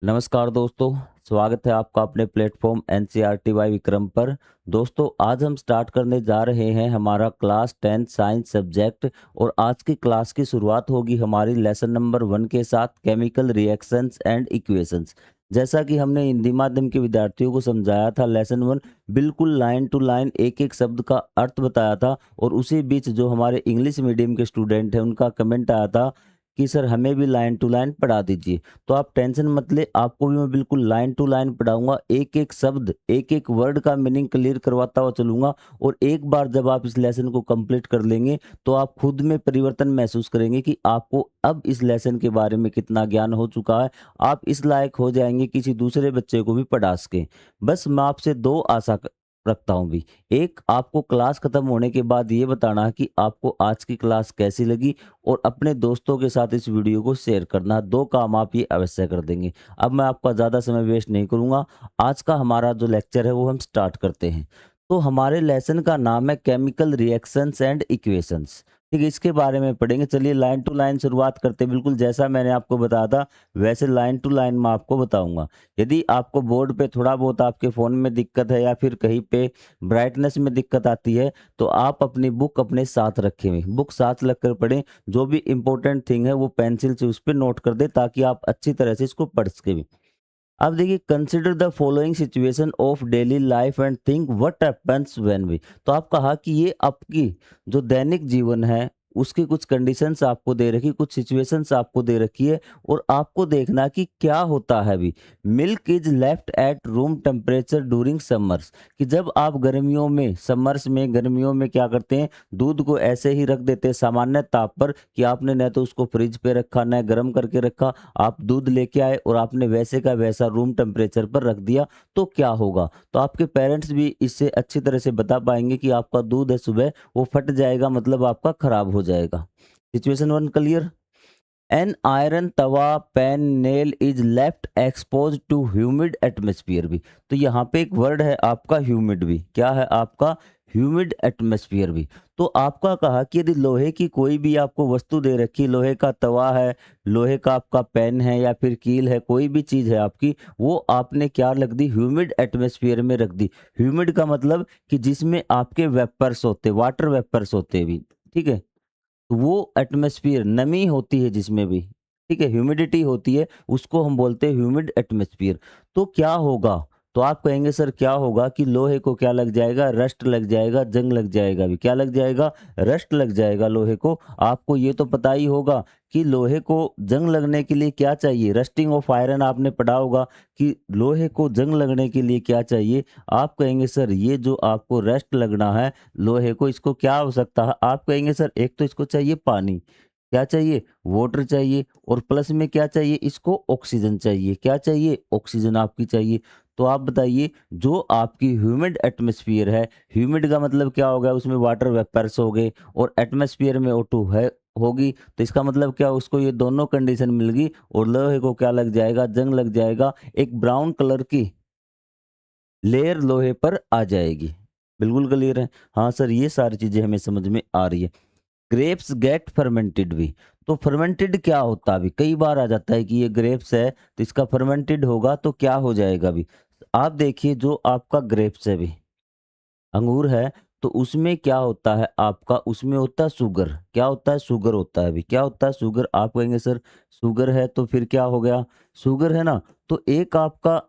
नमस्कार दोस्तों, स्वागत है आपका अपने प्लेटफॉर्म एनसीईआरटी बाय विक्रम पर। दोस्तों, आज हम स्टार्ट करने जा रहे हैं हमारा क्लास 10 साइंस सब्जेक्ट और आज की क्लास की शुरुआत होगी हमारी लेसन नंबर 1 के साथ केमिकल रिएक्शंस एंड इक्वेशंस। जैसा कि हमने हिंदी माध्यम के विद्यार्थियों को समझाया था, लेसन 1 बिल्कुल लाइन टू लाइन एक-एक शब्द का अर्थ बताया था और उसी बीच जो हमारे इंग्लिश मीडियम के स्टूडेंट हैं उनका कमेंट आया था कि सर हमें भी लाइन टू लाइन पढ़ा दीजिए। तो आप टेंशन मत ले, आपको भी मैं बिल्कुल लाइन टू लाइन पढ़ाऊँगा, एक-एक शब्द, एक-एक वर्ड का मीनिंग क्लियर करवाता हुआ चलूँगा और एक बार जब आप इस लेसन को कंप्लीट कर लेंगे, तो आप खुद में परिवर्तन महसूस करेंगे कि आपको अब इस लेसन के बारे में कितना ज्ञान हो चुका है। आप इस लायक हो जाएँगे किसी दूसरे बच्चे को भी पढ़ा सकें। बस मैं आपसे 2 आशा रखता हूँ भी। एक, आपको क्लास खत्म होने के बाद ये बताना है कि आपको आज की क्लास कैसी लगी और अपने दोस्तों के साथ इस वीडियो को शेयर करना। 2 काम आप ये अवश्य कर देंगे। अब मैं आपका ज़्यादा समय वेस्ट नहीं करूँगा। आज का हमारा जो लेक्चर है वो हम स्टार्ट करते हैं। तो हमारे लेसन का नाम है केमिकल रिएक्शंस एंड इक्वेशंस। ठीक है, इसके बारे में पढ़ेंगे। चलिए लाइन टू लाइन शुरुआत करते हैं। बिल्कुल जैसा मैंने आपको बताया था वैसे लाइन टू लाइन मैं आपको बताऊँगा। यदि आपको बोर्ड पे थोड़ा बहुत आपके फ़ोन में दिक्कत है या फिर कहीं पे ब्राइटनेस में दिक्कत आती है, तो आप अपनी बुक अपने साथ रखें हुए, बुक साथ रख कर पढ़ें। जो भी इम्पोर्टेंट थिंग है वो पेंसिल से उस पे नोट कर दें ताकि आप अच्छी तरह से इसको पढ़ सकें भी। अब देखिए, consider the following situation of daily life and think what happens when we. तो आप कहा कि ये आपकी जो दैनिक जीवन है उसकी कुछ कंडीशंस आपको दे रखी, कुछ सिचुएशंस आपको दे रखी है और आपको देखना कि क्या होता है अभी। Milk is left at room temperature during summers. कि जब आप गर्मियों में, समर्स में, गर्मियों में क्या करते हैं, दूध को ऐसे ही रख देते हैं सामान्य ताप पर कि आपने न तो उसको फ्रिज पे रखा न गर्म करके रखा, आप दूध लेके आए और आपने वैसे का वैसा रूम टेम्परेचर पर रख दिया, तो क्या होगा? तो आपके पेरेंट्स भी इससे अच्छी तरह से बता पाएंगे कि आपका दूध है सुबह वो फट जाएगा, मतलब आपका खराब हो जाएगा। Situation 1 clear? An iron tava pan nail is left expose to humid atmosphere भी। तो यहाँ पे एक वर्ड है आपका ह्यूमिड भी। क्या है आपका? ह्यूमिड एटमोस्फियर भी। तो आपका कहा कि यदि लोहे की कोई भी आपको वस्तु दे रखी, लोहे का तवा है, लोहे का आपका पेन है या फिर कील है, कोई भी चीज़ है आपकी, वो आपने क्या रख दी? ह्यूमिड एटमोस्फियर में रख दी। ह्यूमिड का मतलब कि जिसमें आपके वेपर्स होते, वाटर वेपर्स होते भी, ठीक है? तो वो एटमॉस्फेयर, नमी होती है जिसमें भी, ठीक है, ह्यूमिडिटी होती है, उसको हम बोलते हैं ह्यूमिड एटमॉस्फेयर। तो क्या होगा? तो आप कहेंगे सर क्या होगा कि लोहे को क्या लग जाएगा? रस्ट लग जाएगा, जंग लग जाएगा भी। क्या लग जाएगा? रस्ट लग जाएगा लोहे को। आपको ये तो पता ही होगा कि लोहे को जंग लगने के लिए क्या चाहिए? रस्टिंग ऑफ आयरन आपने पढ़ा होगा कि लोहे को जंग लगने के लिए क्या चाहिए? आप कहेंगे सर ये जो आपको रस्ट लगना है लोहे को, इसको क्या हो सकता है? आप कहेंगे सर एक तो इसको चाहिए पानी, क्या चाहिए? वाटर चाहिए और प्लस में क्या चाहिए? इसको ऑक्सीजन चाहिए। क्या चाहिए? ऑक्सीजन आपकी चाहिए। तो आप बताइए, जो आपकी ह्यूमिड एटमॉस्फेयर है, ह्यूमिड का मतलब क्या हो गया? उसमें वाटर वेपर्स हो गए और एटमॉस्फेयर में O2 है होगी, तो इसका मतलब क्या? उसको ये दोनों कंडीशन मिल गई और लोहे को क्या लग जाएगा? जंग लग जाएगा। एक ब्राउन कलर की लेयर लोहे पर आ जाएगी। बिल्कुल क्लियर है? हाँ सर, ये सारी चीज़ें हमें समझ में आ रही है। ग्रेप्स गेट फर्मेंटेड भी। तो फर्मेंटेड क्या होता है अभी? कई बार आ जाता है कि ये ग्रेप्स है तो इसका फर्मेंटेड होगा तो क्या हो जाएगा अभी? आप देखिए, जो आपका ग्रेप्स है अभी, अंगूर है, तो उसमें क्या होता है आपका? उसमें होता है शुगर। क्या होता है? शुगर होता है अभी। क्या होता है? शुगर। आप कहेंगे सर शुगर है तो फिर क्या हो गया? शुगर है ना, तो एक आपका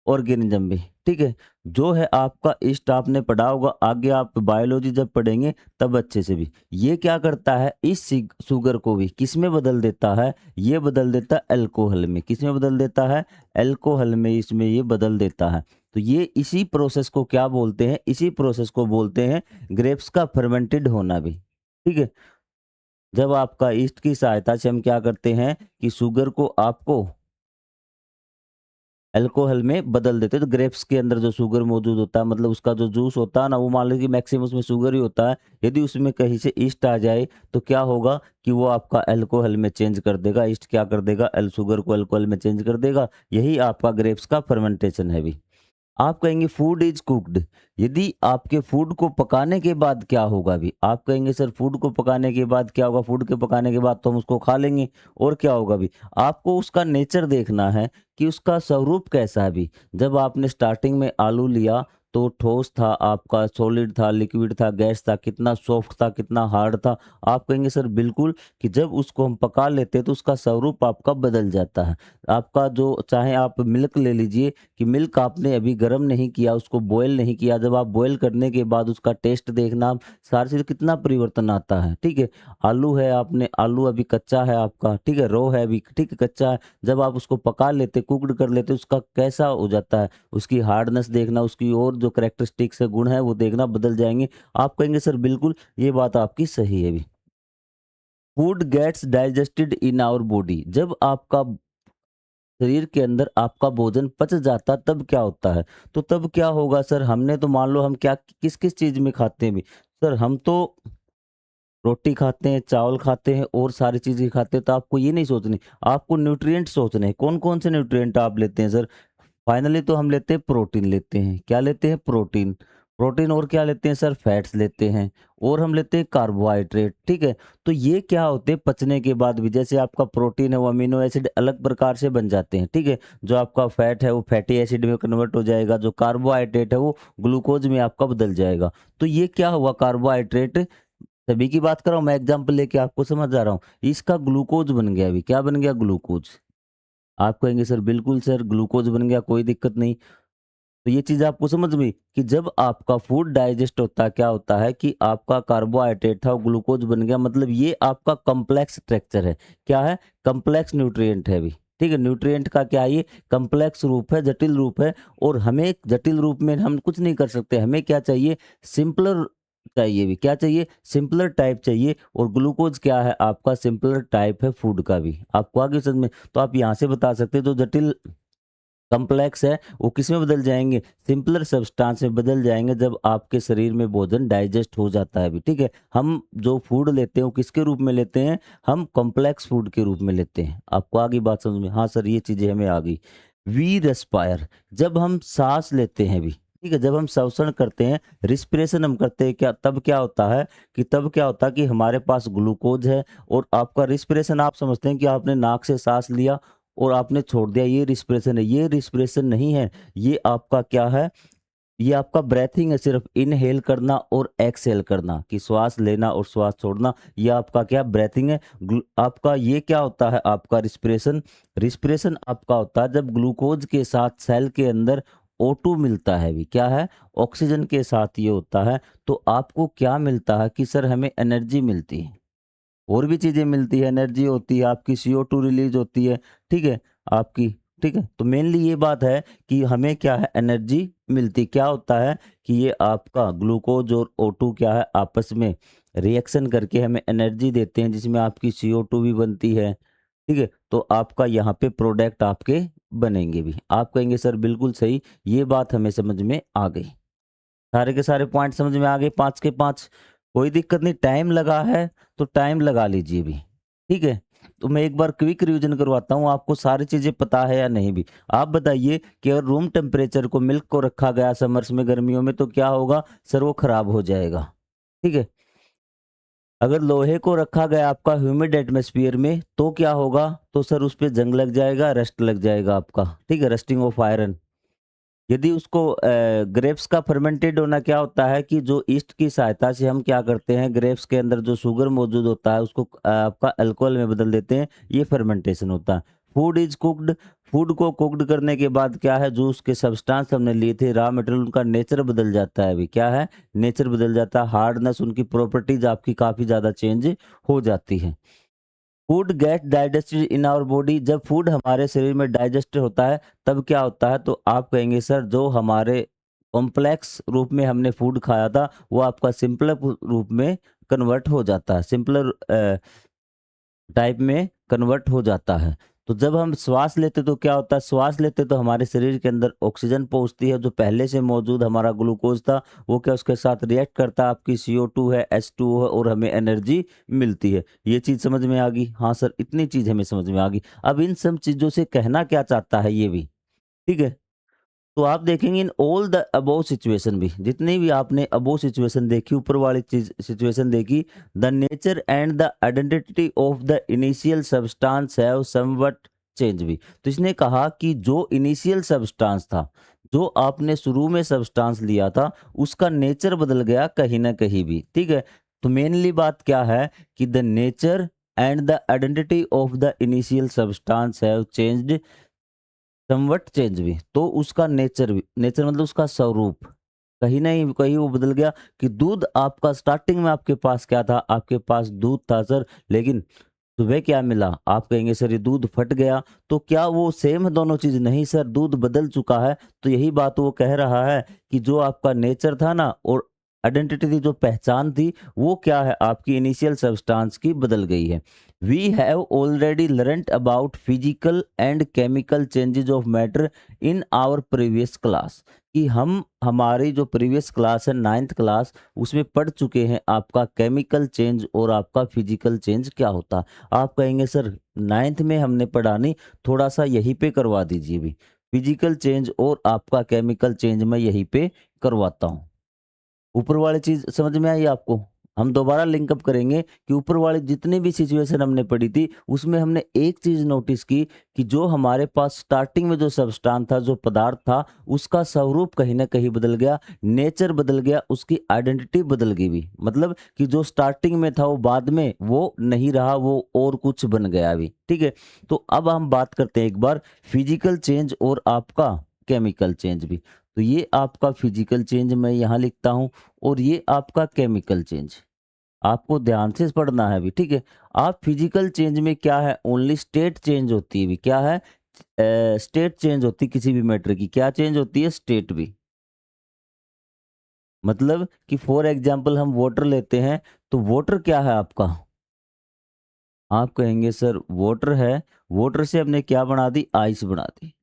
ऑर्गेनिज्म भी, ठीक है, जो है आपका ईस्ट आपने पढ़ा होगा, आगे आप बायोलॉजी जब पढ़ेंगे तब अच्छे से भी। ये क्या करता है? इस शुगर को भी किस में बदल देता है? ये बदल देता है अल्कोहल में। किस में बदल देता है? अल्कोहल में, इसमें ये बदल देता है। तो ये इसी प्रोसेस को क्या बोलते हैं? इसी प्रोसेस को बोलते हैं ग्रेप्स का फर्मेंटेड होना भी, ठीक है। जब आपका ईस्ट की सहायता से हम क्या करते हैं कि शुगर को आपको अल्कोहल में बदल देते हैं। तो ग्रेप्स के अंदर जो शुगर मौजूद होता है, मतलब उसका जो जूस होता है ना, वो मान लीजिए कि मैक्सिमम उसमें शुगर ही होता है। यदि उसमें कहीं से ईस्ट आ जाए तो क्या होगा कि वो आपका अल्कोहल में चेंज कर देगा। ईस्ट क्या कर देगा? शुगर को अल्कोहल में चेंज कर देगा। यही आपका ग्रेप्स का फर्मेंटेशन है भी। आप कहेंगे फूड इज कुक्ड। यदि आपके फूड को पकाने के बाद क्या होगा, अभी आप कहेंगे सर फूड को पकाने के बाद क्या होगा, फूड के पकाने के बाद तो हम उसको खा लेंगे, और क्या होगा अभी, आपको उसका नेचर देखना है कि उसका स्वरूप कैसा है। अभी जब आपने स्टार्टिंग में आलू लिया तो ठोस था आपका, सॉलिड था, लिक्विड था, गैस था, कितना सॉफ्ट था, कितना हार्ड था। आप कहेंगे सर बिल्कुल, कि जब उसको हम पका लेते हैं तो उसका स्वरूप आपका बदल जाता है। आपका जो, चाहे आप मिल्क ले लीजिए, कि मिल्क आपने अभी गर्म नहीं किया, उसको बॉयल नहीं किया, जब आप बॉयल करने के बाद उसका टेस्ट देखना, सारी चीज़ कितना परिवर्तन आता है। ठीक है, आलू है, आपने आलू अभी कच्चा है आपका, ठीक है, रो है अभी, ठीक है, कच्चा है, जब आप उसको पका लेते, कुक्ड कर लेते, उसका कैसा हो जाता है, उसकी हार्डनेस देखना, उसकी और जो करेक्टरिस्टिक्स है, गुण है, वो देखना बदल जाएंगे। आप कहेंगे सर बिल्कुल ये बात आपकी सही है। अभी food gets digested in our body, जब आपका शरीर के अंदर आपका भोजन पच जाता तब क्या होता है, तो तब क्या होगा सर, हमने तो मान लो हम क्या किस किस चीज में खाते हैं भी, सर हम तो रोटी खाते हैं, चावल खाते हैं और सारी चीजें खाते हैं, तो आपको ये नहीं सोचनी, आपको न्यूट्रिएंट सोचने हैं। कौन कौन से न्यूट्रिएंट आप लेते हैं सर, फाइनली तो हम लेते हैं प्रोटीन, लेते हैं क्या, लेते हैं प्रोटीन, प्रोटीन और क्या लेते हैं सर, फैट्स लेते हैं, और हम लेते हैं कार्बोहाइड्रेट। ठीक है, तो ये क्या होते हैं पचने के बाद भी, जैसे आपका प्रोटीन है वो अमीनो एसिड अलग प्रकार से बन जाते हैं। ठीक है, जो आपका फैट है वो फैटी एसिड में कन्वर्ट हो जाएगा, जो कार्बोहाइड्रेट है वो ग्लूकोज में आपका बदल जाएगा। तो ये क्या हुआ, कार्बोहाइड्रेट सभी की बात कर रहा हूँ मैं, एग्जाम्पल लेके आपको समझ आ रहा हूँ, इसका ग्लूकोज बन गया। अभी क्या बन गया, ग्लूकोज। आप कहेंगे सर बिल्कुल सर ग्लूकोज बन गया, कोई दिक्कत नहीं। तो ये चीज आपको समझ में कि जब आपका फूड डाइजेस्ट होता है, क्या होता है कि आपका कार्बोहाइड्रेट था वो ग्लूकोज बन गया, मतलब ये आपका कॉम्प्लेक्स स्ट्रक्चर है। क्या है, कॉम्प्लेक्स न्यूट्रिएंट है अभी। ठीक है, न्यूट्रिएंट का क्या है, ये कॉम्प्लेक्स रूप है, जटिल रूप है, और हमें जटिल रूप में हम कुछ नहीं कर सकते, हमें क्या चाहिए, सिंपलर चाहिए। भी क्या चाहिए, सिंपलर टाइप चाहिए, और ग्लूकोज क्या है आपका, सिंपलर टाइप है फूड का भी। आपको आगे समझ में, तो आप यहाँ से बता सकते हैं जो जटिल कॉम्प्लेक्स है वो किस में बदल जाएंगे, सिंपलर सब्सटेंस में बदल जाएंगे, जब आपके शरीर में भोजन डाइजेस्ट हो जाता है। अभी ठीक है, हम जो फूड लेते हैं वो किसके रूप में लेते हैं, हम कॉम्प्लेक्स फूड के रूप में लेते हैं। आपको आगे बात समझ में, हाँ सर ये चीजें हमें आ गई। वी रेस्पायर, जब हम सांस लेते हैं भी, ठीक है, जब हम श्वसन करते हैं, रिस्पिरेशन हम करते हैं, क्या तब क्या होता है, कि तब क्या होता है कि हमारे पास ग्लूकोज है, और आपका रिस्पिरेशन आप समझते हैं कि आपने नाक से सांस लिया और आपने छोड़ दिया, ये रिस्पिरेशन है, ये रिस्पिरेशन नहीं है, ये आपका क्या है, ये आपका ब्रेथिंग है, सिर्फ इनहेल करना और एक्सहेल करना, कि श्वास लेना और श्वास छोड़ना, ये आपका क्या ब्रेथिंग है। आपका ये क्या होता है, आपका रिस्पिरेशन। रिस्पिरेशन आपका होता है जब ग्लूकोज के साथ सेल के अंदर O2 मिलता है। भी क्या है, ऑक्सीजन के साथ ये होता है, तो आपको क्या मिलता है कि सर हमें एनर्जी मिलती है, और भी चीज़ें मिलती है, एनर्जी होती है आपकी, CO2 रिलीज होती है। ठीक है, आपकी, ठीक है, तो मेनली ये बात है कि हमें क्या है, एनर्जी मिलती, क्या होता है कि ये आपका ग्लूकोज और O2 क्या है, आपस में रिएक्शन करके हमें एनर्जी देते हैं, जिसमें आपकी CO2 भी बनती है। ठीक है, तो आपका यहाँ पे प्रोडक्ट आपके बनेंगे भी। आप कहेंगे सर बिल्कुल सही, ये बात हमें समझ में आ गई, सारे के सारे पॉइंट समझ में आ गए, 5 के 5। कोई दिक्कत नहीं, टाइम लगा है तो टाइम लगा लीजिए भी। ठीक है, तो मैं एक बार क्विक रिवीजन करवाता हूँ, आपको सारी चीजें पता है या नहीं भी। आप बताइए कि अगर रूम टेम्परेचर को, मिल्क को रखा गया समर्स में, गर्मियों में, तो क्या होगा सर, वो खराब हो जाएगा। ठीक है, अगर लोहे को रखा गया आपका ह्यूमिड एटमॉस्फेयर में तो क्या होगा, तो सर उस पे जंग लग जाएगा, रस्ट लग जाएगा आपका। ठीक है, रस्टिंग ऑफ आयरन। यदि उसको ग्रेप्स का फर्मेंटेड होना क्या होता है, कि जो ईस्ट की सहायता से हम क्या करते हैं, ग्रेप्स के अंदर जो शुगर मौजूद होता है उसको आपका अल्कोहल में बदल देते हैं, ये फर्मेंटेशन होता है। फूड इज कुक्ड, फूड को कुक्ड करने के बाद क्या है, जो उसके सब्सटेंस हमने लिए थे, रॉ मटेरियल, उनका नेचर बदल जाता है। अभी क्या है, नेचर बदल जाता है, हार्डनेस, उनकी प्रॉपर्टीज आपकी काफ़ी ज़्यादा चेंज हो जाती है। Food get digested in our body, जब फूड हमारे शरीर में डाइजेस्ट होता है तब क्या होता है, तो आप कहेंगे सर जो हमारे कॉम्प्लेक्स रूप में हमने फूड खाया था वो आपका सिंपलर रूप में कन्वर्ट हो जाता है, सिंपलर टाइप में कन्वर्ट हो जाता है। तो जब हम श्वास लेते तो क्या होता है, श्वास लेते तो हमारे शरीर के अंदर ऑक्सीजन पहुंचती है, जो पहले से मौजूद हमारा ग्लूकोज था वो क्या उसके साथ रिएक्ट करता है, आपकी CO2 है, H2O है, और हमें एनर्जी मिलती है। ये चीज़ समझ में आ गई, हाँ सर इतनी चीज़ हमें समझ में आ गई। अब इन सब चीज़ों से कहना क्या चाहता है ये भी, ठीक है, तो आप देखेंगे in all the above situation भी, जितनी भी आपने अबोव सिचुएशन देखी, ऊपर वाली चीज सिचुएशन देखी, the nature and the identity of the initial substance have somewhat change भी। तो इसने कहा कि जो इनिशियल सब्सटेंस था, जो आपने शुरू में सब्सटेंस लिया था, उसका नेचर बदल गया कहीं ना कहीं भी, ठीक है। तो मेनली बात क्या है कि the nature and the identity of the initial substance have changed somewhat change भी। तो उसका नेचर भी, नेचर मतलब उसका स्वरूप कहीं ना कहीं वो बदल गया। कि दूध आपका स्टार्टिंग में आपके पास क्या था, आपके पास दूध था सर, लेकिन सुबह क्या मिला, आप कहेंगे सर ये दूध फट गया। तो क्या वो सेम है दोनों चीज? नहीं सर, दूध बदल चुका है। तो यही बात वो कह रहा है कि जो आपका नेचर था ना और आइडेंटिटी थी, जो पहचान थी, वो क्या है, आपकी इनिशियल सब्सटेंस की बदल गई है। We have already learned about physical and chemical changes of matter in our previous class. कि हम हमारी जो प्रीवियस क्लास है 9th क्लास, उसमें पढ़ चुके हैं आपका केमिकल चेंज और आपका फिजिकल चेंज क्या होता है। आप कहेंगे सर 9th में हमने पढ़ा नहीं, थोड़ा सा यहीं पे करवा दीजिए भी, फिजिकल चेंज और आपका केमिकल चेंज मैं यहीं पे करवाता हूँ। ऊपर वाली चीज समझ में आई आपको? हम दोबारा लिंकअप करेंगे कि ऊपर वाली जितनी भी सिचुएशन हमने पढ़ी थी, उसमें हमने एक चीज नोटिस की कि जो हमारे पास स्टार्टिंग में जो सब्सटेंस था, जो पदार्थ था, उसका स्वरूप कहीं ना कहीं बदल गया, नेचर बदल गया, उसकी आइडेंटिटी बदल गई भी। मतलब कि जो स्टार्टिंग में था वो बाद में वो नहीं रहा, वो और कुछ बन गया अभी, ठीक है। तो अब हम बात करते हैं एक बार फिजिकल चेंज और आपका केमिकल चेंज भी। तो ये आपका फिजिकल चेंज मैं यहाँ लिखता हूँ और ये आपका केमिकल चेंज। आपको ध्यान से पढ़ना है भी, ठीक है। आप फिजिकल चेंज में क्या है, ओनली स्टेट चेंज होती है भी। क्या है? स्टेट चेंज होती है किसी भी मैटर की। क्या चेंज होती है? स्टेट भी। मतलब कि फॉर एग्जाम्पल हम वाटर लेते हैं, तो वाटर क्या है आपका? आप कहेंगे सर वाटर है, वाटर से हमने क्या बना दी? आइस बना दी।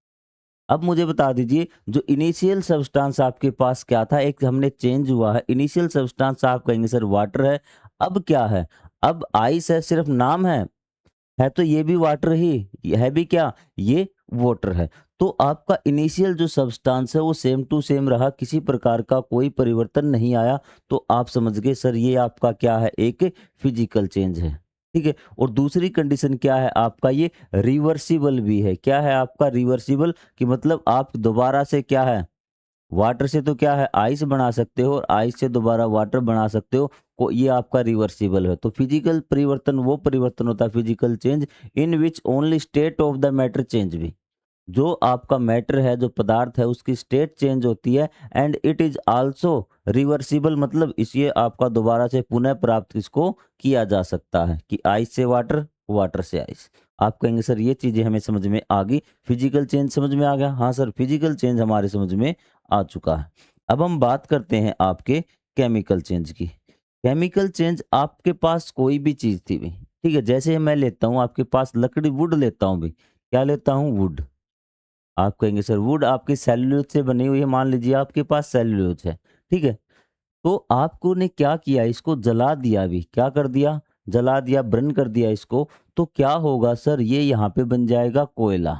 अब मुझे बता दीजिए, जो इनिशियल सब्सटेंस आपके पास क्या था, एक हमने चेंज हुआ है, इनिशियल सब्सटेंस आप कहेंगे सर वाटर है, अब क्या है? अब आइस है, सिर्फ नाम है तो ये भी वाटर ही है भी, क्या ये वाटर है। तो आपका इनिशियल जो सब्सटेंस है वो सेम टू सेम रहा, किसी प्रकार का कोई परिवर्तन नहीं आया। तो आप समझ गए सर ये आपका क्या है, एक फिजिकल चेंज है, ठीक है। और दूसरी कंडीशन क्या है आपका, ये रिवर्सिबल भी है। क्या है आपका? रिवर्सिबल। कि मतलब आप दोबारा से क्या है, वाटर से तो क्या है, आइस बना सकते हो, और आइस से दोबारा वाटर बना सकते हो। को ये आपका रिवर्सिबल है। तो फिजिकल परिवर्तन वो परिवर्तन होता है, physical change, in which only state of the matter change भी। जो आपका मैटर है, जो पदार्थ है, उसकी स्टेट चेंज होती है। And it is also reversible, मतलब इसे आपका दोबारा से पुनः प्राप्त इसको किया जा सकता है। कि आइस से वाटर, वाटर से आइस। आप कहेंगे सर ये चीजें हमें समझ में आ गई, फिजिकल चेंज समझ में आ गया। हाँ सर, फिजिकल चेंज हमारे समझ में आ चुका है। अब हम बात करते हैं आपके केमिकल चेंज की। केमिकल चेंज आपके पास कोई भी चीज थी भी, ठीक है। जैसे मैं लेता हूँ आपके पास लकड़ी, वुड लेता हूँ भी। क्या लेता हूँ? वुड। आप कहेंगे सर वुड आपकी सेल्यूलोज से बनी हुई है, मान लीजिए आपके पास सेल्यूलोज है, ठीक है। तो आपको ने क्या किया, इसको जला दिया भी। क्या कर दिया? जला दिया, बर्न कर दिया इसको। तो क्या होगा सर, ये यहाँ पे बन जाएगा कोयला।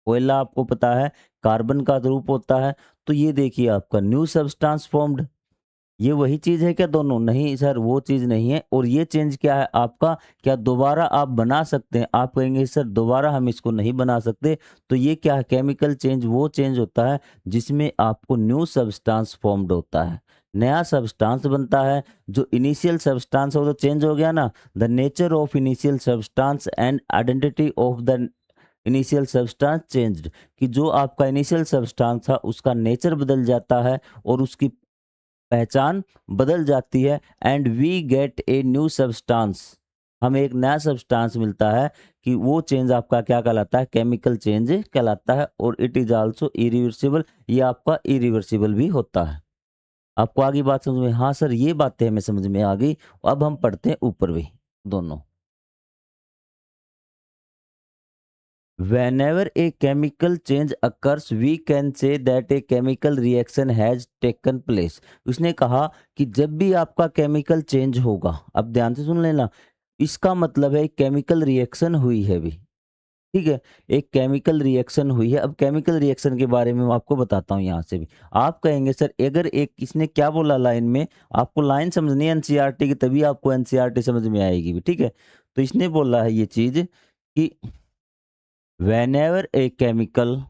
कोयला आपको पता है कार्बन का रूप होता है। तो ये देखिए आपका न्यू सब्सटेंस फॉर्म्ड। ये वही चीज है क्या दोनों? नहीं सर, वो चीज नहीं है। और ये चेंज क्या है आपका, क्या दोबारा आप बना सकते हैं? आप कहेंगे सर दोबारा हम इसको नहीं बना सकते। तो ये क्या है? केमिकल चेंज वो चेंज होता है जिसमें आपको न्यू सब्सटेंस फॉर्म्ड होता है, नया सब्सटेंस बनता है। जो इनिशियल सब्सटेंस है वो तो चेंज हो गया ना। The nature of initial substance and identity of the initial substance changed. कि जो आपका इनिशियल सब्सटेंस था उसका नेचर बदल जाता है और उसकी पहचान बदल जाती है। And we get a new substance, हमें एक नया सब्सटेंस मिलता है। कि वो चेंज आपका क्या कहलाता है? केमिकल चेंज कहलाता है। और इट इज आल्सो इरिवर्सिबल, ये आपका इरिवर्सिबल भी होता है। आपको आगे बात समझ में? हाँ सर, ये बातें हमें समझ में आ गई। अब हम पढ़ते हैं ऊपर भी दोनों। Whenever a chemical change occurs, we can say that a chemical reaction has taken place. उसने कहा कि जब भी आपका केमिकल चेंज होगा, अब ध्यान से सुन लेना, इसका मतलब है केमिकल रिएक्शन हुई है भी, ठीक है, एक केमिकल रिएक्शन हुई है। अब केमिकल रिएक्शन के बारे में मैं आपको बताता हूँ यहाँ से भी। आप कहेंगे सर अगर एक इसने क्या बोला लाइन में, आपको लाइन समझनी है एनसीईआरटी की, तभी आपको एनसीईआरटी समझ में आएगी भी, ठीक है। तो इसने बोला है ये चीज़ कि whenever a chemical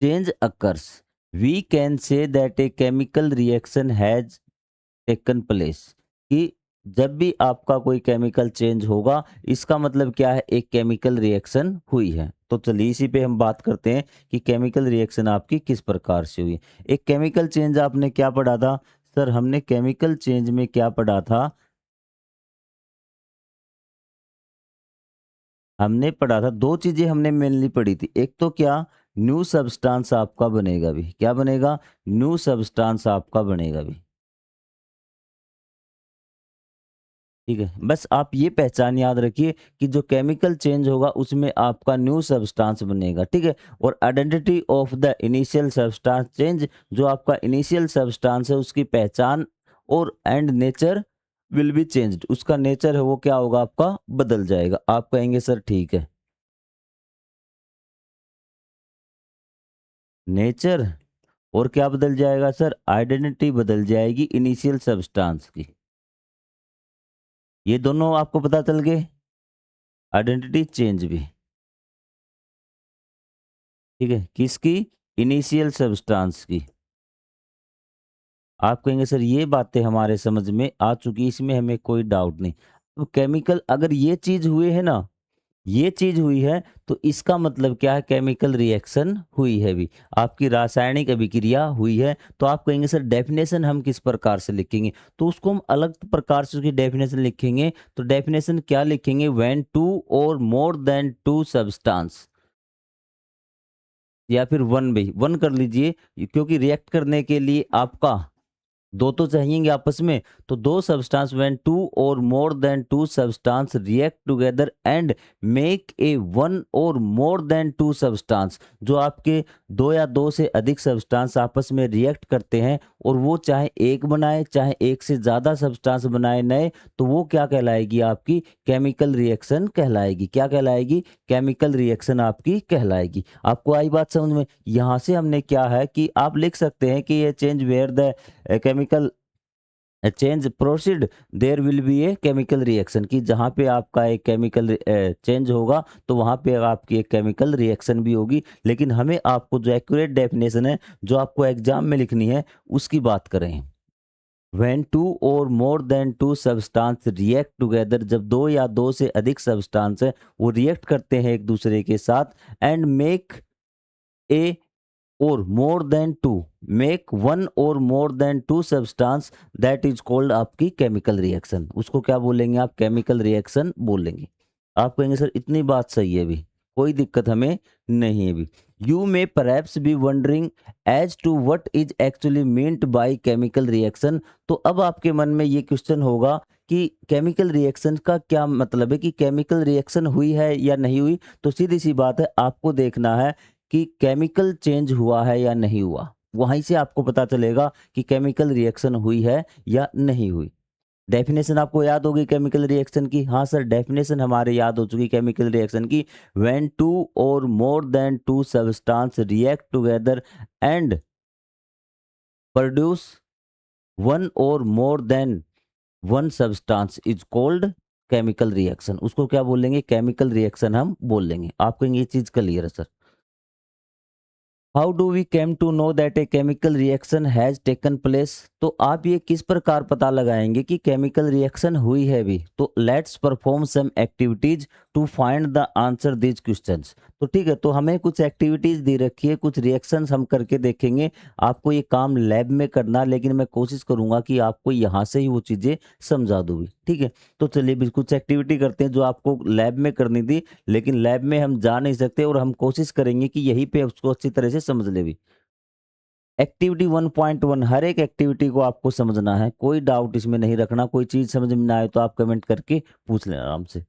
change occurs we can say that a chemical reaction has taken place, कि जब भी आपका कोई केमिकल चेंज होगा इसका मतलब क्या है, एक केमिकल रिएक्शन हुई है। तो चलिए इसी पे हम बात करते हैं कि केमिकल रिएक्शन आपकी किस प्रकार से हुई। एक केमिकल चेंज आपने क्या पढ़ा था सर, हमने केमिकल चेंज में क्या पढ़ा था, हमने पढ़ा था दो चीजें हमने मेनली पढ़ी थी। एक तो क्या, न्यू सब्सटेंस आपका बनेगा भी, क्या बनेगा, न्यू सब्सटेंस आपका बनेगा भी, ठीक है। बस आप ये पहचान याद रखिए कि जो केमिकल चेंज होगा उसमें आपका न्यू सब्सटेंस बनेगा, ठीक है। और identity of the initial substance change, जो आपका इनिशियल सब्सटेंस है उसकी पहचान और and nature will be changed, उसका नेचर है वो क्या होगा, आपका बदल जाएगा। आप कहेंगे सर ठीक है, नेचर और क्या बदल जाएगा सर, आइडेंटिटी बदल जाएगी इनिशियल सब्सटेंस की। ये दोनों आपको पता चल गए, आइडेंटिटी चेंज भी, ठीक है, किसकी, इनिशियल सब्सटेंस की। आप कहेंगे सर ये बातें हमारे समझ में आ चुकी, इसमें हमें कोई डाउट नहीं। तो केमिकल अगर ये चीज हुए है ना, ये चीज हुई है तो इसका मतलब क्या है, केमिकल रिएक्शन हुई है भी, आपकी रासायनिक अभिक्रिया हुई है। तो आप कहेंगे सर डेफिनेशन हम किस प्रकार से लिखेंगे, तो उसको हम अलग प्रकार से उसकी डेफिनेशन लिखेंगे। तो डेफिनेशन क्या लिखेंगे, when two or more than two substance, या फिर वन भी, वन कर लीजिए, क्योंकि रिएक्ट करने के लिए आपका दो तो चाहिएंगे आपस में। तो दो substance when two or more than two substance react together and make a one or more than two substance, जो आपके दो या दो से अधिक सब्सटेंस आपस में रिएक्ट करते हैं और वो चाहे एक बनाए चाहे एक से ज्यादा सब्सटेंस बनाए नए, तो वो क्या कहलाएगी, आपकी केमिकल रिएक्शन कहलाएगी। क्या कहलाएगी, केमिकल रिएक्शन आपकी कहलाएगी। आपको आई बात समझ में। यहाँ से हमने क्या है कि आप लिख सकते हैं कि ये change where the chemical change proceed there will be a chemical reaction, की जहाँ पे आपका एक केमिकल चेंज होगा तो वहाँ पे आपकी एक केमिकल रिएक्शन भी होगी। लेकिन हमें आपको जो एक्यूरेट डेफिनेशन है जो आपको एग्जाम में लिखनी है उसकी बात करें। When two or more than two substance react together, जब दो या दो से अधिक सब्सटेंस है वो रिएक्ट करते हैं एक दूसरे के साथ, and make a or more than two, make one or more than two substance, that is called आपकी केमिकल रिएक्शन। उसको क्या बोलेंगे आप, केमिकल रिएक्शन बोलेंगे। आप कहेंगे सर इतनी बात सही है भी, कोई दिक्कत हमें नहीं है भी। You may perhaps be wondering as to what is actually meant by chemical reaction. तो अब आपके मन में ये क्वेश्चन होगा कि केमिकल रिएक्शन का क्या मतलब है, कि केमिकल रिएक्शन हुई है या नहीं हुई। तो सीधी सी बात है, आपको देखना है कि केमिकल चेंज हुआ है या नहीं हुआ, वहीं से आपको पता चलेगा कि केमिकल रिएक्शन हुई है या नहीं हुई। डेफिनेशन आपको याद होगी केमिकल रिएक्शन की, हाँ सर डेफिनेशन हमारे याद हो चुकी केमिकल रिएक्शन की। When two or more than two substance react together and produce one or more than one substance is called chemical reaction. उसको क्या बोलेंगे, केमिकल रिएक्शन हम बोलेंगे। आप कहेंगे ये चीज क्लियर है sir. How do we came to know that a chemical reaction has taken place. तो आप ये किस प्रकार पता लगाएंगे कि केमिकल रिएक्शन हुई है भी। तो let's perform some activities to find the answer this questions. तो ठीक है, तो हमें कुछ एक्टिविटीज दी रखी है, कुछ रिएक्शंस हम करके देखेंगे। आपको ये काम लैब में करना, लेकिन मैं कोशिश करूंगा कि आपको यहाँ से ही वो चीजें समझा दूंगी, ठीक है। तो चलिए भी कुछ एक्टिविटी करते हैं जो आपको लैब में करनी थी, लेकिन लैब में हम जा नहीं सकते और हम कोशिश करेंगे कि यहीं पे उसको अच्छी तरह से समझ ले भी। एक्टिविटी 1.1, हर एक एक्टिविटी को आपको समझना है, कोई डाउट इसमें नहीं रखना। कोई चीज समझ में ना आए तो आप कमेंट करके पूछ लेना आराम से।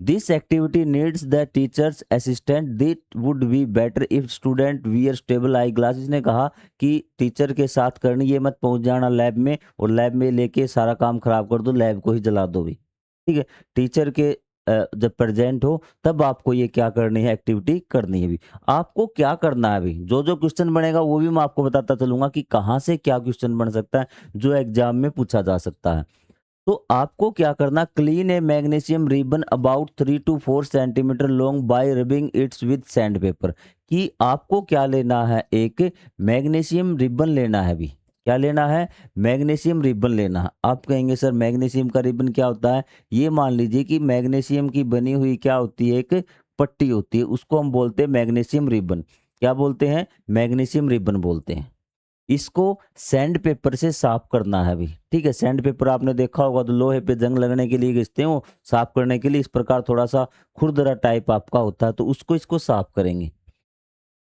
This activity needs the teacher's assistant, it would be better if student wear stable eye glasses. ने कहा कि टीचर के साथ करनी, ये मत पहुंच जाना लैब में और लैब में लेके सारा काम खराब कर दो, लैब को ही जला दो भी, ठीक है। टीचर के जब प्रेजेंट हो तब आपको ये क्या करनी है, एक्टिविटी करनी है। अभी आपको क्या करना है, अभी जो जो क्वेश्चन बनेगा वो भी मैं आपको बताता चलूंगा कि कहाँ से क्या क्वेश्चन बन सकता है जो एग्जाम में पूछा जा सकता है। तो आपको क्या करना, clean A magnesium ribbon about 3 to 4 centimetre long bye rubbing it's with sand paper. कि आपको क्या लेना है, एक मैग्नीशियम रिबन लेना है। अभी क्या लेना है, मैग्नीशियम रिबन लेना है। आप कहेंगे सर मैग्नीशियम का रिबन क्या होता है। ये मान लीजिए कि मैग्नीशियम की बनी हुई क्या होती है, एक पट्टी होती है, उसको हम बोलते हैं मैग्नीशियम रिबन। क्या बोलते हैं, मैग्नीशियम रिबन बोलते हैं। इसको सैंड पेपर से साफ करना है। अभी ठीक है, सैंड पेपर आपने देखा होगा तो लोहे पे जंग लगने के लिए घिसते हैं, वो साफ करने के लिए इस प्रकार थोड़ा सा खुरदरा टाइप आपका होता है, तो उसको इसको साफ करेंगे।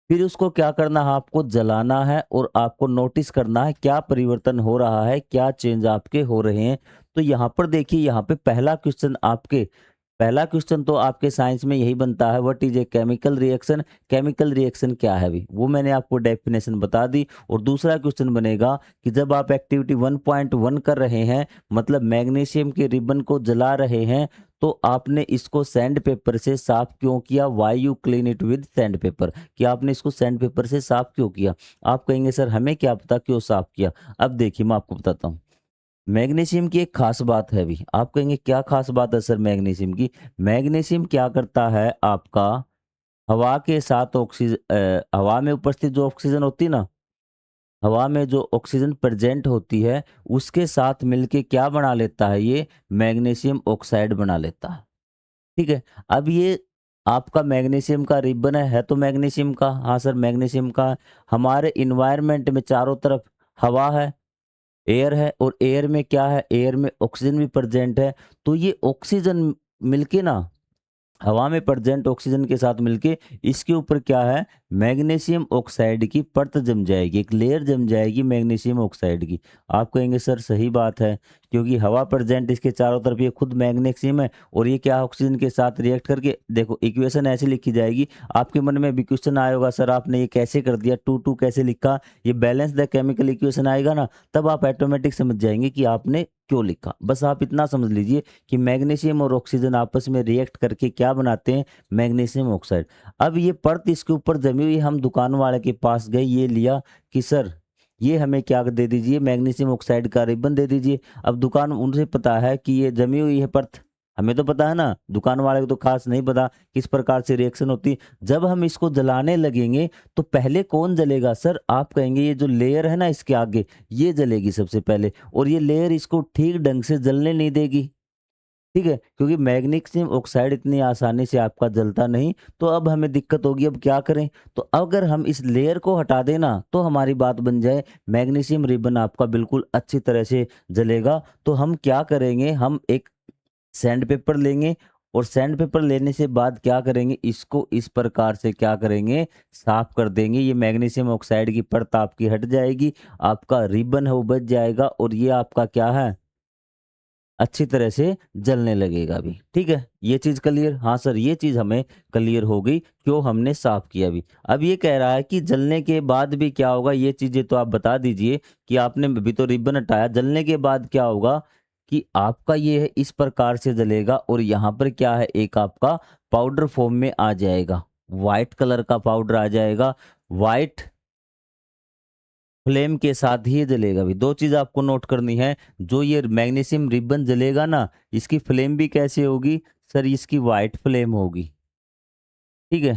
फिर उसको क्या करना है, आपको जलाना है और आपको नोटिस करना है क्या परिवर्तन हो रहा है, क्या चेंज आपके हो रहे हैं। तो यहाँ पर देखिए, यहाँ पे पहला क्वेश्चन तो आपके साइंस में यही बनता है, what is a chemical reaction. Chemical reaction क्या है, अभी वो मैंने आपको डेफिनेशन बता दी। और दूसरा क्वेश्चन बनेगा कि जब आप एक्टिविटी 1.1 कर रहे हैं, मतलब मैग्नीशियम के रिबन को जला रहे हैं, तो आपने इसको सैंड पेपर से साफ क्यों किया, why you clean it with sand paper. कि आपने इसको सैंड पेपर से साफ क्यों किया। आप कहेंगे सर हमें क्या पता क्यों साफ किया। अब देखिए मैं आपको बताता हूँ। मैग्नीशियम की एक खास बात है। अभी आप कहेंगे क्या खास बात है सर मैग्नीशियम की। मैग्नीशियम क्या करता है, आपका हवा के साथ हवा में उपस्थित जो ऑक्सीजन होती है ना, हवा में जो ऑक्सीजन प्रेजेंट होती है उसके साथ मिलके क्या बना लेता है, ये मैग्नीशियम ऑक्साइड बना लेता है। ठीक है, अब ये आपका मैग्नीशियम का रिबन है तो मैग्नीशियम का, हाँ सर मैग्नीशियम का। हमारे इन्वायरमेंट में चारों तरफ हवा है, एयर है, और एयर में क्या है, एयर में ऑक्सीजन भी प्रेजेंट है। तो ये ऑक्सीजन मिलके ना, हवा में प्रेजेंट ऑक्सीजन के साथ मिलके इसके ऊपर क्या है, मैग्नीशियम ऑक्साइड की परत जम जाएगी, एक लेयर जम जाएगी मैग्नीशियम ऑक्साइड की। आप कहेंगे सर सही बात है, क्योंकि हवा प्रेजेंट इसके चारों तरफ, ये खुद मैग्नीशियम है और ये क्या ऑक्सीजन के साथ रिएक्ट करके, देखो इक्वेशन ऐसे लिखी जाएगी। आपके मन में भी क्वेश्चन आया होगा सर आपने ये कैसे कर दिया, टू टू कैसे लिखा। ये बैलेंस द केमिकल इक्वेशन आएगा ना, तब आप ऑटोमेटिक समझ जाएंगे कि आपने क्यों लिखा। बस आप इतना समझ लीजिए कि मैग्नीशियम और ऑक्सीजन आपस में रिएक्ट करके क्या बनाते हैं, मैग्नीशियम ऑक्साइड। अब ये परत इसके ऊपर जमी हुई, हम दुकान वाले के पास गए, ये लिया कि सर ये हमें क्या दे दीजिए, मैग्नीशियम ऑक्साइड का रिबन दे दीजिए। अब दुकान उनसे पता है कि ये जमी हुई है परत, हमें तो पता है ना, दुकान वाले को तो खास नहीं पता किस प्रकार से रिएक्शन होती है। जब हम इसको जलाने लगेंगे तो पहले कौन जलेगा सर, आप कहेंगे ये जो लेयर है ना इसके आगे, ये जलेगी सबसे पहले, और ये लेयर इसको ठीक ढंग से जलने नहीं देगी। ठीक है, क्योंकि मैग्नीशियम ऑक्साइड इतनी आसानी से आपका जलता नहीं। तो अब हमें दिक्कत होगी, अब क्या करें। तो अगर हम इस लेयर को हटा देना तो हमारी बात बन जाए, मैग्नीशियम रिबन आपका बिल्कुल अच्छी तरह से जलेगा। तो हम क्या करेंगे, हम एक सैंड पेपर लेंगे, और सैंड पेपर लेने से बाद क्या करेंगे, इसको इस प्रकार से क्या करेंगे, साफ कर देंगे। ये मैग्नीशियम ऑक्साइड की परत आपकी हट जाएगी, आपका रिबन है वो बच जाएगा, और ये आपका क्या है, अच्छी तरह से जलने लगेगा भी। ठीक है, ये चीज़ क्लियर, हाँ सर ये चीज़ हमें क्लियर हो गई क्यों हमने साफ किया भी। अब ये कह रहा है कि जलने के बाद भी क्या होगा, ये चीज़ें तो आप बता दीजिए कि आपने अभी तो रिबन हटाया, जलने के बाद क्या होगा कि आपका ये है इस प्रकार से जलेगा, और यहाँ पर क्या है, एक आपका पाउडर फॉर्म में आ जाएगा, वाइट कलर का पाउडर आ जाएगा, वाइट फ्लेम के साथ ही ये जलेगा भी। दो चीज आपको नोट करनी है, जो ये मैग्नीशियम रिबन जलेगा ना, इसकी फ्लेम भी कैसे होगी सर, इसकी वाइट फ्लेम होगी। ठीक है,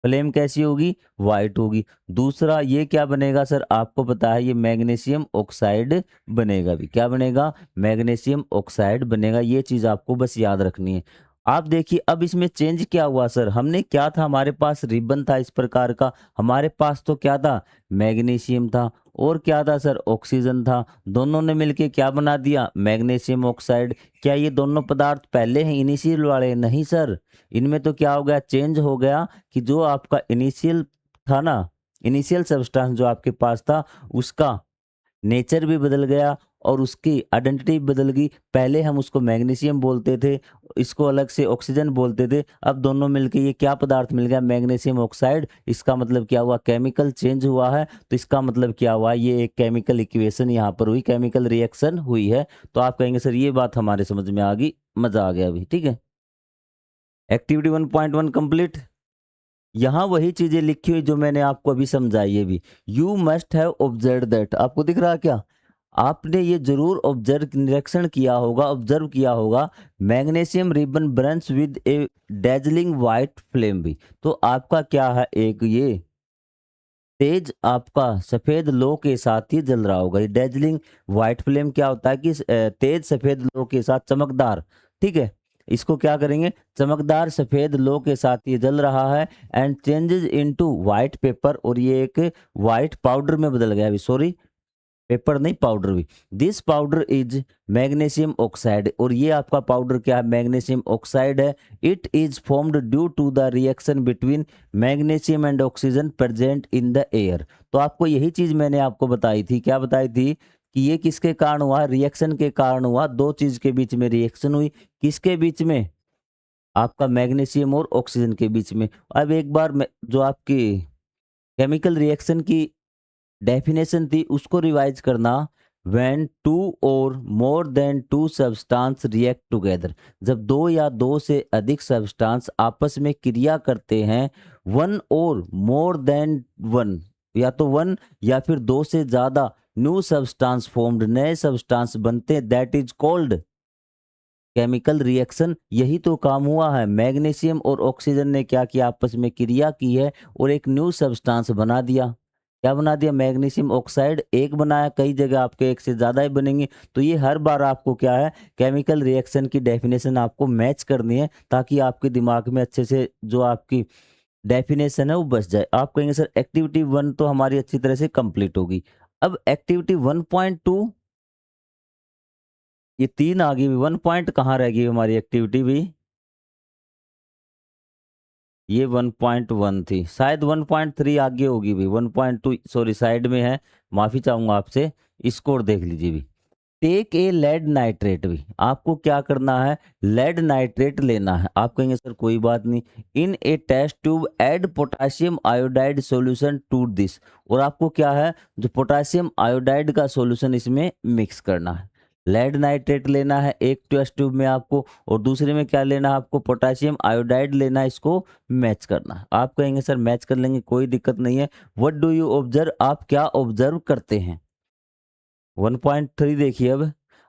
फ्लेम कैसी होगी, वाइट होगी। दूसरा ये क्या बनेगा सर, आपको पता है ये मैग्नीशियम ऑक्साइड बनेगा भी। क्या बनेगा, मैग्नीशियम ऑक्साइड बनेगा। ये चीज आपको बस याद रखनी है। आप देखिए अब इसमें चेंज क्या हुआ सर, हमने क्या था, हमारे पास रिबन था इस प्रकार का, हमारे पास तो क्या था, मैग्नीशियम था, और क्या था सर, ऑक्सीजन था। दोनों ने मिलके क्या बना दिया, मैग्नीशियम ऑक्साइड। क्या ये दोनों पदार्थ पहले हैं इनिशियल वाले, नहीं सर, इनमें तो क्या हो गया, चेंज हो गया। कि जो आपका इनिशियल था ना, इनिशियल सब्सटेंस जो आपके पास था, उसका नेचर भी बदल गया और उसकी आइडेंटिटी भी बदल गई। पहले हम उसको मैग्नीशियम बोलते थे, इसको अलग से ऑक्सीजन बोलते थे, अब दोनों मिलके ये क्या पदार्थ मिल गया, मैग्नीशियम ऑक्साइड। इसका मतलब क्या हुआ, केमिकल चेंज हुआ है। तो इसका मतलब क्या हुआ, ये एक केमिकल इक्वेशन यहाँ पर हुई, केमिकल रिएक्शन हुई है। तो आप कहेंगे सर ये बात हमारे समझ में आ गई, मजा आ गया अभी। ठीक है, एक्टिविटी 1.1 कंप्लीट। यहाँ वही चीजें लिखी हुई जो मैंने आपको अभी समझाई है भी। You must have observe that, आपको दिख रहा क्या? आपने ये जरूर ऑब्जर्व निरीक्षण किया होगा, ऑब्जर्व किया होगा, magnesium ribbon Burns with A dazzling white flame भी। तो आपका क्या है, एक ये तेज आपका सफेद लो के साथ ही जल रहा होगा। ये डेजलिंग व्हाइट फ्लेम क्या होता है कि तेज सफेद लो के साथ चमकदार, ठीक है, इसको क्या करेंगे, चमकदार सफेद लो के साथ ये जल रहा है। And changes into white paper, और ये एक व्हाइट पाउडर में बदल गया अभी, सॉरी पेपर नहीं पाउडर भी। This powder is magnesium oxide, और ये आपका पाउडर क्या है, मैग्नीशियम ऑक्साइड है। It is formed due to the reaction between magnesium and oxygen present in the air. तो आपको यही चीज मैंने आपको बताई थी, क्या बताई थी कि ये किसके कारण हुआ, रिएक्शन के कारण हुआ। दो चीज के बीच में रिएक्शन हुई, किसके बीच में, आपका मैग्नीशियम और ऑक्सीजन के बीच में। अब एक बार जो आपकी केमिकल रिएक्शन की डेफिनेशन थी उसको रिवाइज करना। When two or more than two substance react together, जब दो या दो से अधिक सब्सटेंस आपस में क्रिया करते हैं। One or more than one, या तो वन या फिर दो से ज्यादा न्यू सब्सटेंस फॉर्म्ड, नए सब्सटेंस बनते, that is called chemical reaction. यही तो काम हुआ है, मैग्नीशियम और ऑक्सीजन ने क्या किया, आपस में क्रिया की है और एक न्यू सब्सटेंस बना दिया। क्या बना दिया, मैग्नीशियम ऑक्साइड एक बनाया, कई जगह आपके एक से ज़्यादा ही बनेंगे। तो ये हर बार आपको क्या है, केमिकल रिएक्शन की डेफिनेशन आपको मैच करनी है, ताकि आपके दिमाग में अच्छे से जो आपकी डेफिनेशन है वो बस जाए। आप कहेंगे सर एक्टिविटी 1 तो हमारी अच्छी तरह से कंप्लीट होगी। अब एक्टिविटी 1.2, ये 3 आ गई, 1 पॉइंट कहाँ रह गई हमारी एक्टिविटी भी, ये 1.1 थी, शायद 1.3 आगे होगी भी, 1.2 सॉरी साइड में है, माफी चाहूंगा आपसे। स्कोर देख लीजिए भी। टेक ए लेड नाइट्रेट भी, आपको क्या करना है, लेड नाइट्रेट लेना है। आप कहेंगे सर कोई बात नहीं, in a test tube add potassium iodide solution to this, और आपको क्या है, जो पोटासियम आयोडाइड का सॉल्यूशन इसमें मिक्स करना है। लेड नाइट्रेट लेना है एक टेस्ट ट्यूब में आपको, और दूसरे में क्या लेना है आपको, पोटासियम आयोडाइड लेना है, इसको मैच करना है। आप कहेंगे सर मैच कर लेंगे, कोई दिक्कत नहीं है। व्हाट डू यू ऑब्जर्व, आप क्या ऑब्जर्व करते हैं। 1.3 देखिए।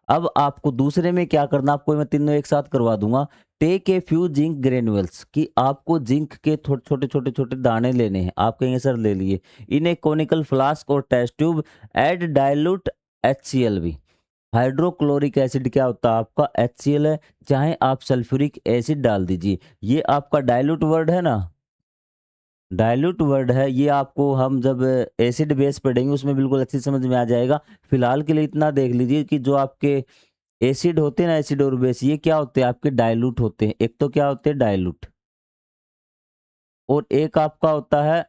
अब आपको दूसरे में क्या करना, आपको मैं तीनों एक साथ करवा दूंगा। Take a few zinc granules, कि आपको जिंक के छोटे छोटे छोटे दाने लेने हैं। आप कहेंगे सर ले लिए। In a conical flask or test tube add dilute HCl भी। हाइड्रोक्लोरिक एसिड क्या होता है आपका, HCl है, चाहे आप सल्फ्यूरिक एसिड डाल दीजिए। ये आपका डाइल्यूट वर्ड है ना, डाइल्यूट वर्ड है, ये आपको हम जब एसिड बेस पढ़ेंगे उसमें बिल्कुल अच्छी समझ में आ जाएगा। फिलहाल के लिए इतना देख लीजिए कि जो आपके एसिड होते हैं ना, एसिड और बेस, ये क्या होते हैं आपके, डाइल्यूट होते हैं। एक तो क्या होते हैं डाइल्यूट, और एक आपका होता है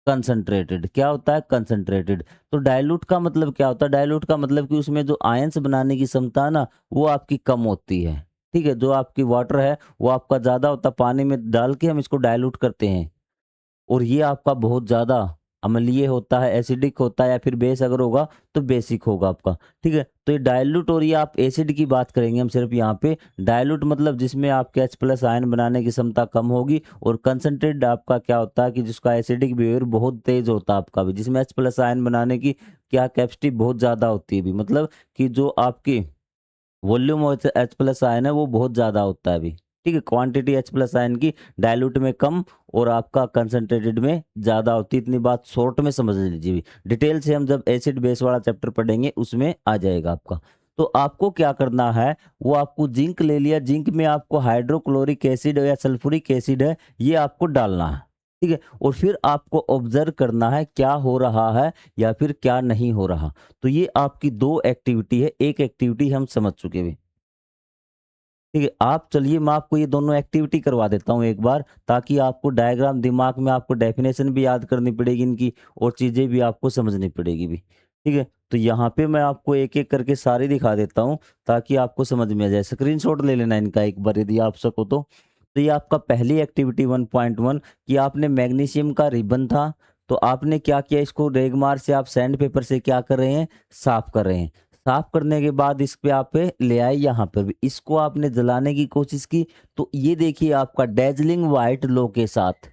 कंसंट्रेटेड। क्या होता है, कंसंट्रेटेड। तो डाइल्यूट का मतलब क्या होता है, डाइल्यूट का मतलब कि उसमें जो आयंस बनाने की क्षमता है ना, वो आपकी कम होती है। ठीक है, जो आपकी वाटर है वो आपका ज्यादा होता है, पानी में डाल के हम इसको डाइल्यूट करते हैं। और ये आपका बहुत ज़्यादा अम्लीय होता है, एसिडिक होता है, या फिर बेस अगर होगा तो बेसिक होगा आपका। ठीक है, तो ये डाइल्यूट, और ये आप एसिड की बात करेंगे हम सिर्फ यहाँ पे। डाइल्यूट मतलब जिसमें आपके H+ आयन बनाने की क्षमता कम होगी, और कंसंट्रेटेड आपका क्या होता है कि जिसका एसिडिक बिहेवियर बहुत तेज होता है आपका भी, जिसमें H+ आयन बनाने की क्या कैपेसिटी बहुत ज़्यादा होती है भी, मतलब कि जो आपकी वॉल्यूम ऑफ H+ आयन है वो बहुत ज़्यादा होता है अभी। ठीक है, क्वांटिटी H+ आयन की डाइल्यूट में कम और आपका कंसंट्रेटेड में ज़्यादा होती है। इतनी बात शॉर्ट में समझ लीजिए। डिटेल से हम जब एसिड बेस वाला चैप्टर पढ़ेंगे उसमें आ जाएगा आपका। तो आपको क्या करना है, वो आपको जिंक ले लिया, जिंक में आपको हाइड्रोक्लोरिक एसिड या सल्फ्यूरिक एसिड है, ये आपको डालना है। ठीक है, और फिर आपको ऑब्जर्व करना है क्या हो रहा है या फिर क्या नहीं हो रहा। तो ये आपकी दो एक्टिविटी है, एक एक्टिविटी हम समझ चुके हैं। ठीक है, आप चलिए मैं आपको ये दोनों एक्टिविटी करवा देता हूँ एक बार, ताकि आपको डायग्राम दिमाग में, आपको डेफिनेशन भी याद करनी पड़ेगी इनकी, और चीज़ें भी आपको समझनी पड़ेगी भी। ठीक है, तो यहाँ पे मैं आपको एक एक करके सारी दिखा देता हूँ, ताकि आपको समझ में आ जाए। स्क्रीनशॉट ले लेना इनका एक बार यदि आप सको तो ये आपका पहली एक्टिविटी 1.1 कि आपने मैग्नीशियम का रिबन था, तो आपने क्या किया, इसको रेगमार से आप सैंड पेपर से क्या कर रहे हैं, साफ कर रहे हैं। साफ करने के बाद इस पे आप ले आए यहाँ पर भी, इसको आपने जलाने की कोशिश की तो ये देखिए आपका डेजलिंग वाइट लो के साथ,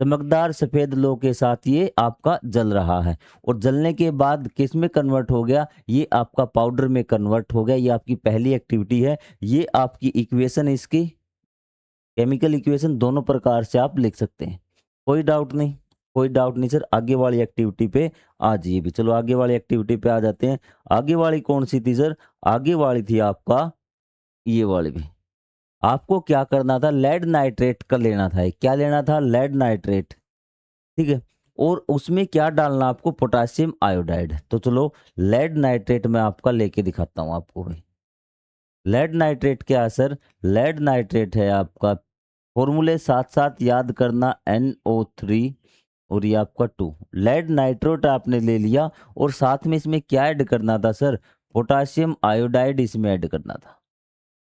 चमकदार सफेद लो के साथ ये आपका जल रहा है। और जलने के बाद किस में कन्वर्ट हो गया, ये आपका पाउडर में कन्वर्ट हो गया। ये आपकी पहली एक्टिविटी है। ये आपकी इक्वेशन, इसकी केमिकल इक्वेशन दोनों प्रकार से आप लिख सकते हैं। कोई डाउट नहीं, कोई डाउट नहीं सर। आगे वाली एक्टिविटी पे आ जाइए भी। चलो आगे वाली एक्टिविटी पे आ जाते हैं। आगे वाली कौन सी थी सर? आगे वाली थी आपका ये वाली भी। आपको क्या करना था, लेड नाइट्रेट का लेना था। क्या लेना था? लेड नाइट्रेट, ठीक है। और उसमें क्या डालना आपको? Potassium iodide. तो चलो लेड नाइट्रेट में आपका लेके दिखाता हूं आपको भाई। लेड नाइट्रेट क्या है सर? लेड नाइट्रेट है आपका, फॉर्मूले साथ साथ याद करना, NO3 और ये आपका 2। लेड नाइट्रेट आपने ले लिया और साथ में इसमें क्या ऐड करना था सर? पोटासियम आयोडाइड इसमें ऐड करना था।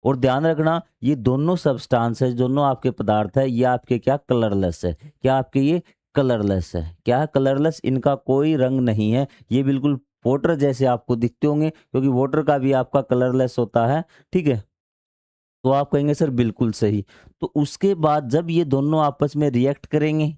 और ध्यान रखना ये दोनों सब्सटेंस है, दोनों आपके पदार्थ है, ये आपके क्या कलरलेस है। क्या आपके ये कलरलेस है? क्या है? कलरलेस। इनका कोई रंग नहीं है। ये बिल्कुल वाटर जैसे आपको दिखते होंगे, क्योंकि वाटर का भी आपका कलरलेस होता है, ठीक है। तो आप कहेंगे सर बिल्कुल सही। तो उसके बाद जब ये दोनों आपस में रिएक्ट करेंगे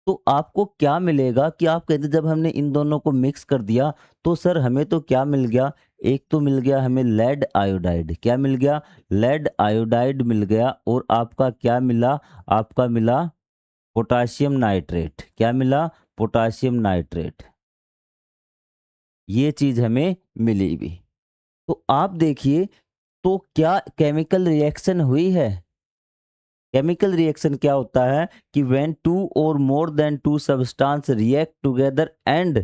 तो आपको क्या मिलेगा कि आप कहते जब हमने इन दोनों को मिक्स कर दिया तो सर हमें तो क्या मिल गया? एक तो मिल गया हमें लेड आयोडाइड। क्या मिल गया? लेड आयोडाइड मिल गया। और आपका क्या मिला? आपका मिला पोटासियम नाइट्रेट। क्या मिला? Potassium nitrate. ये चीज हमें मिली भी। तो आप देखिए, तो क्या केमिकल रिएक्शन हुई है? केमिकल रिएक्शन क्या होता है कि when two or more than two substance react together and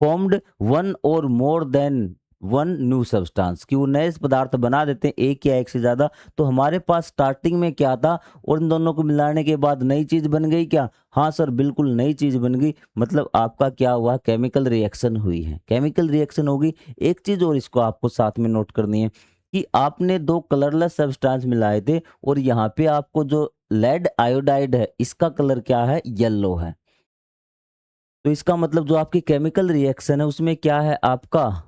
formed one or more than one new substance, कि वो नए पदार्थ बना देते हैं, एक या एक से ज्यादा। तो हमारे पास स्टार्टिंग में क्या था और इन दोनों को मिलाने के बाद नई चीज बन गई क्या? हाँ सर बिल्कुल नई चीज बन गई। मतलब आपका क्या हुआ? केमिकल रिएक्शन हुई है। केमिकल रिएक्शन होगी। एक चीज और इसको आपको साथ में नोट करनी है कि आपने दो कलरलेस सब्सटेंस मिलाए थे और यहाँ पे आपको जो लेड आयोडाइड है इसका कलर क्या है? येलो है। तो इसका मतलब जो आपकी केमिकल रिएक्शन है उसमें क्या है आपका?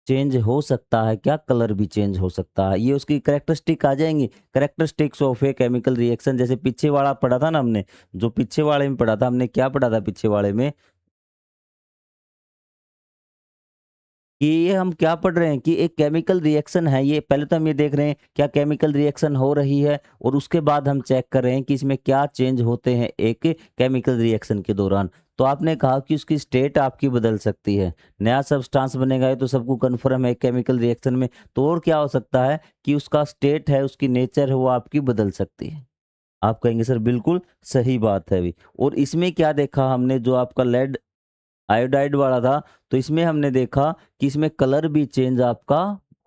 चेंज हो सकता है। क्या? कलर भी चेंज हो सकता है। ये उसकी कैरेक्टरिस्टिक आ जाएंगी, characteristics of A chemical reaction. जैसे पीछे वाला पढ़ा था ना हमने, जो पीछे वाले में पढ़ा था हमने, क्या पढ़ा था पीछे वाले में? कि ये हम क्या पढ़ रहे हैं कि एक केमिकल रिएक्शन है। ये पहले तो हम ये देख रहे हैं क्या केमिकल रिएक्शन हो रही है, और उसके बाद हम चेक कर रहे हैं कि इसमें क्या चेंज होते हैं एक केमिकल रिएक्शन के दौरान। तो आपने कहा कि उसकी स्टेट आपकी बदल सकती है, नया सब्सटेंस बनेगा, ये तो सबको कन्फर्म है केमिकल रिएक्शन में। तो और क्या हो सकता है कि उसका स्टेट है, उसकी नेचर है, वो आपकी बदल सकती है। आप कहेंगे सर बिल्कुल सही बात है अभी। और इसमें क्या देखा हमने, जो आपका लेड आयोडाइड वाला था, तो इसमें हमने देखा कि इसमें कलर भी चेंज आपका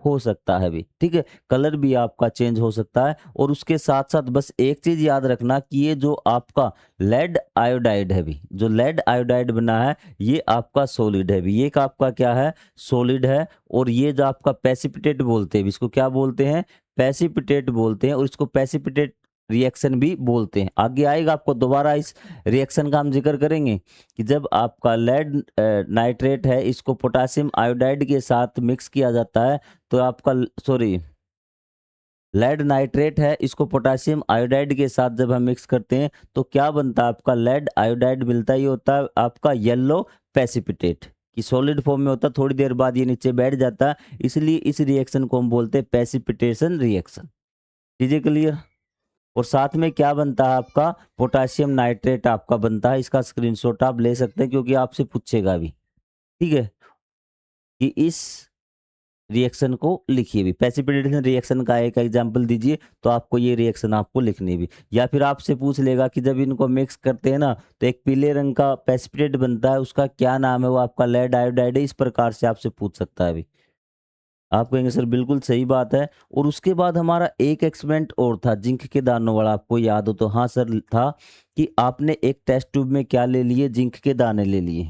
हो सकता है भी, ठीक है। कलर भी आपका चेंज हो सकता है। और उसके साथ साथ बस एक चीज याद रखना कि ये जो आपका लेड आयोडाइड है भी, जो लेड आयोडाइड बना है ये आपका सॉलिड है भी। ये आपका क्या है? सॉलिड है। और ये जो आपका पैसिपिटेट बोलते हैं, इसको क्या बोलते हैं? पैसिपिटेट बोलते हैं। और इसको पैसिपिटेट रिएक्शन भी बोलते हैं। आगे आएगा आपको दोबारा इस रिएक्शन का हम जिक्र करेंगे कि जब आपका लेड नाइट्रेट है इसको पोटासियम आयोडाइड के साथ मिक्स किया जाता है तो आपका, सॉरी, लेड नाइट्रेट है इसको पोटासियम आयोडाइड के साथ जब हम मिक्स करते हैं तो क्या बनता है आपका? लेड आयोडाइड मिलता ही होता है आपका येलो पैसिपिटेट, कि सॉलिड फॉर्म में होता है। थोड़ी देर बाद ये नीचे बैठ जाता है, इसलिए इस रिएक्शन को हम बोलते हैं पैसिपिटेशन रिएक्शन। चीजें क्लियर? और साथ में क्या बनता है आपका? पोटासियम नाइट्रेट आपका बनता है। इसका स्क्रीनशॉट आप ले सकते हैं क्योंकि आपसे पूछेगा भी, ठीक है, कि इस रिएक्शन को लिखिए भी। प्रेसिपिटेशन रिएक्शन का एक एग्जांपल दीजिए, तो आपको ये रिएक्शन आपको लिखनी भी। या फिर आपसे पूछ लेगा कि जब इनको मिक्स करते हैं ना तो एक पीले रंग का प्रेसिपिटेट बनता है, उसका क्या नाम है? वो आपका लेड आयोडाइड है। इस प्रकार से आपसे पूछ सकता है भी। आप कहेंगे सर बिल्कुल सही बात है। और उसके बाद हमारा एक एक्सपेरिमेंट और था जिंक के दानों वाला, आपको याद हो तो? हाँ सर था, कि आपने एक टेस्ट ट्यूब में क्या ले लिए? जिंक के दाने ले लिए,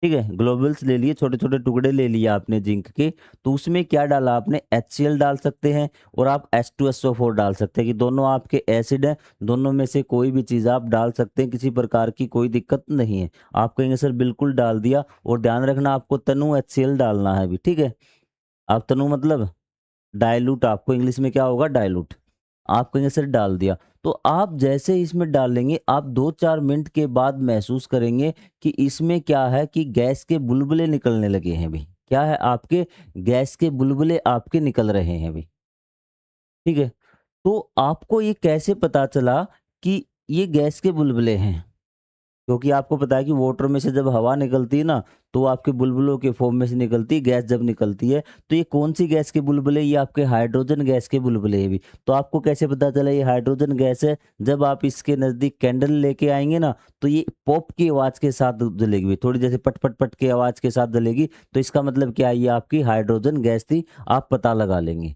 ठीक है, ग्लोबल्स ले लिए, छोटे छोटे टुकड़े ले लिए आपने जिंक के। तो उसमें क्या डाला आपने? HCl डाल सकते हैं और आप H2SO4 डाल सकते हैं, कि दोनों आपके एसिड हैं, दोनों में से कोई भी चीज़ आप डाल सकते हैं, किसी प्रकार की कोई दिक्कत नहीं है। आप कहेंगे सर बिल्कुल डाल दिया। और ध्यान रखना आपको तनु HCl डालना है भी, ठीक है। अवतनु मतलब डाइल्यूट, आपको इंग्लिश में क्या होगा, डाइल्यूट। आप कहेंगे सर डाल दिया, तो आप जैसे ही इसमें डालेंगे आप 2-4 मिनट के बाद महसूस करेंगे कि इसमें क्या है कि गैस के बुलबुले निकलने लगे हैं अभी। क्या है, आपके गैस के बुलबुले आपके निकल रहे हैं अभी, ठीक है? तो आपको ये कैसे पता चला कि ये गैस के बुलबुले हैं? क्योंकि आपको पता है कि वाटर में से जब हवा निकलती है ना, तो आपके बुलबुलों के फॉर्म में से निकलती है, गैस जब निकलती है, तो ये कौन-सी गैस के बुलबुले, ये आपके हाइड्रोजन गैस के बुलबुले हैं भी। तो आपको कैसे पता चला ये हाइड्रोजन गैस है? जब आप इसके नज़दीक कैंडल लेके आएँगे ना, तो ये पॉप की आवाज़ के साथ जलेगी भी, थोड़ी जैसे पट, पट, पट की आवाज़ के साथ जलेगी, तो इसका मतलब क्या है, ये आपकी हाइड्रोजन गैस थी, आप पता लगा लेंगे।